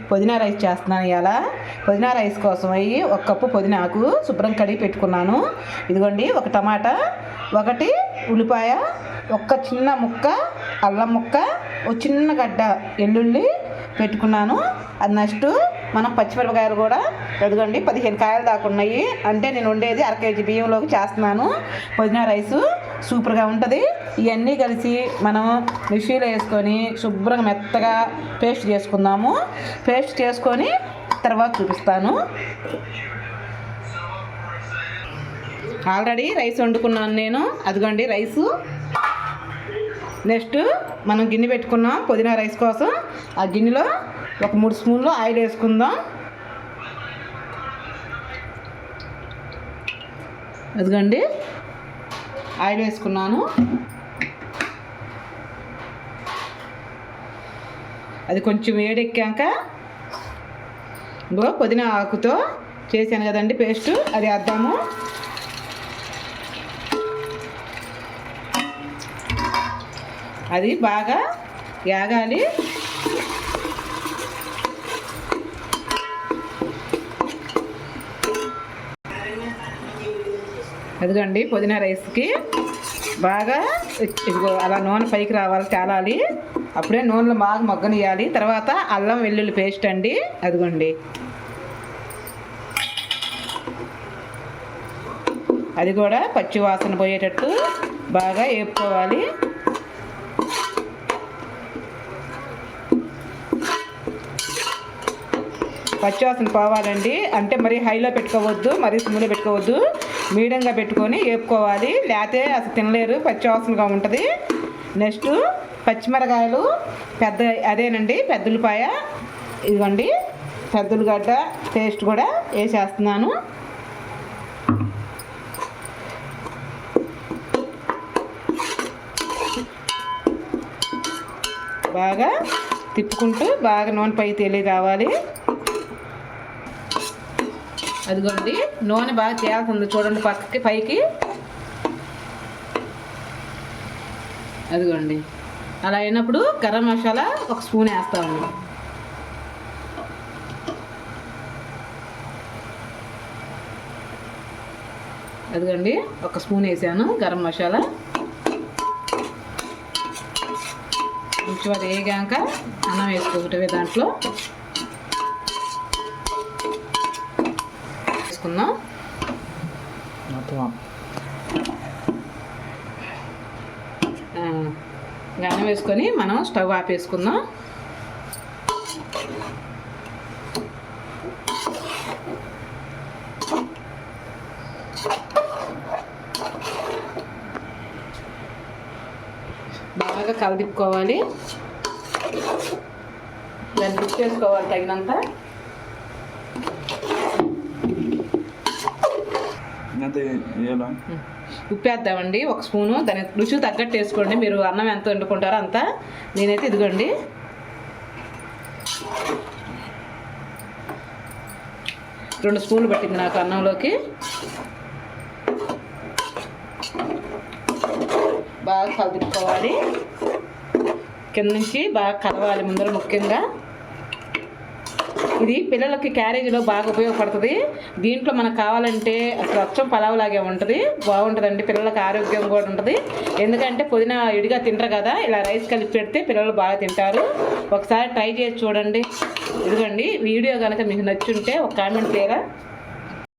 పుదీనా రైస్ చేస్తున్నాను. ఇవాళ పుదీనా రైస్ కోసం అయ్యి 1 కప్పు పుదీనాకు శుభ్రం కడిగి పెట్టుకున్నాను. ఇదిగోండి, 1 టమాటా, 1 ఉల్లిపాయ, 1 చిన్న ముక్క అల్లం ముక్క, 1 చిన్న గడ్డ ఎల్లుల్లి పెట్టుకున్నాను. అది నెక్స్ట్ మనం పచ్చిమిరపకాయలు కూడా ఎదుగండి 15 కాయలు దాకా ఉన్నాయి. అంటే నేను వండేది 1/2 కేజీ బియ్యంలోకి చేస్తున్నాను. పుదీనా రైసు సూపర్గా ఉంటుంది. ఇవన్నీ కలిసి మనం మిక్సీలో వేసుకొని శుభ్రంగా మెత్తగా పేస్ట్ చేసుకుందాము. పేస్ట్ చేసుకొని తర్వాత చూపిస్తాను. ఆల్రెడీ రైస్ వండుకున్నాను నేను. అదిగోండి రైసు. నెక్స్ట్ మనం గిన్నె పెట్టుకున్నాం పుదీనా రైస్ కోసం. ఆ గిన్నెలో 3 స్పూన్లు ఆయిల్ వేసుకుందాం. అదిగోండి ఆయిల్ వేసుకున్నాను. అది కొంచెం వేడెక్కాక ఇంకో పుదీనా ఆకుతో చేశాను కదండి పేస్ట్, అది వేద్దాము. అది బాగా వేగాలి. అదిగోండి పుదీనా రైస్కి బాగా ఇదిగో అలా నూనె పైకి రావాలి, తేలాలి. అప్పుడే నూనెలో బాగా మగ్గనియాలి. తర్వాత అల్లం వెల్లుల్లి పేస్ట్ అండి. అదిగోండి అది కూడా పచ్చి వాసన పోయేటట్టు బాగా వేపుకోవాలి. పచ్చివాసన పోవాలండి. అంటే మరి హైలో పెట్టుకోవద్దు, మరి సిమ్లో పెట్టుకోవద్దు, మీడియంగా పెట్టుకొని వేపుకోవాలి. లేకపోతే అసలు తినలేరు, పచ్చివాసనగా ఉంటుంది. నెక్స్ట్ పచ్చిమిరకాయలు అదేనండి పెద్ద ఉల్లిపాయ, ఇదిగోండి పెద్ద ఉల్లిగడ్డ పేస్ట్ కూడా వేసేస్తున్నాను. బాగా తిప్పుకుంటూ బాగా నూనె పై తేలి రావాలి. అదిగోండి నూనె బాగా తేలుతుంది చూడండి పక్కకి పైకి. అదిగోండి అలా అయినప్పుడు గరం మసాలా 1 స్పూన్ వేస్తాము. అదిగోండి 1 స్పూన్ వేసాను గరం మసాలా. కొంచెం అది వేగాక అన్నం వేసుకోవటమే దాంట్లో వేసుకుందాం. అన్నం వేసుకొని మనం స్టవ్ ఆపేసుకుందాం. బాగా కలదిప్పుకోవాలి. దాన్ని మిక్స్ చేసుకోవాలి తగినంత. ఉప్పు వేద్దామండి 1 స్పూను. దాని రుచి తగ్గట్టు వేసుకోండి. మీరు అన్నం ఎంత వండుకుంటారో అంత. నేనైతే ఇదిగోండి 2 స్పూన్లు పట్టింది నాకు అన్నంలోకి. బాగా కలుపుకోవాలి. కింద నుంచి బాగా కలవాలి ముందర. ముఖ్యంగా ఇది పిల్లలకి క్యారేజీలో బాగా ఉపయోగపడుతుంది. దీంట్లో మనకు కావాలంటే అసలు అచ్చం పలావ్ లాగే ఉంటుంది, బాగుంటుందండి. పిల్లలకి ఆరోగ్యం కూడా ఉంటుంది. ఎందుకంటే పుదీనా ఇడిగా తింటారు కదా, ఇలా రైస్ కలిపి పెడితే పిల్లలు బాగా తింటారు. ఒకసారి ట్రై చేసి చూడండి. ఇదిగోండి వీడియో కనుక మీకు నచ్చుంటే ఒక కామెంట్ చేయరా.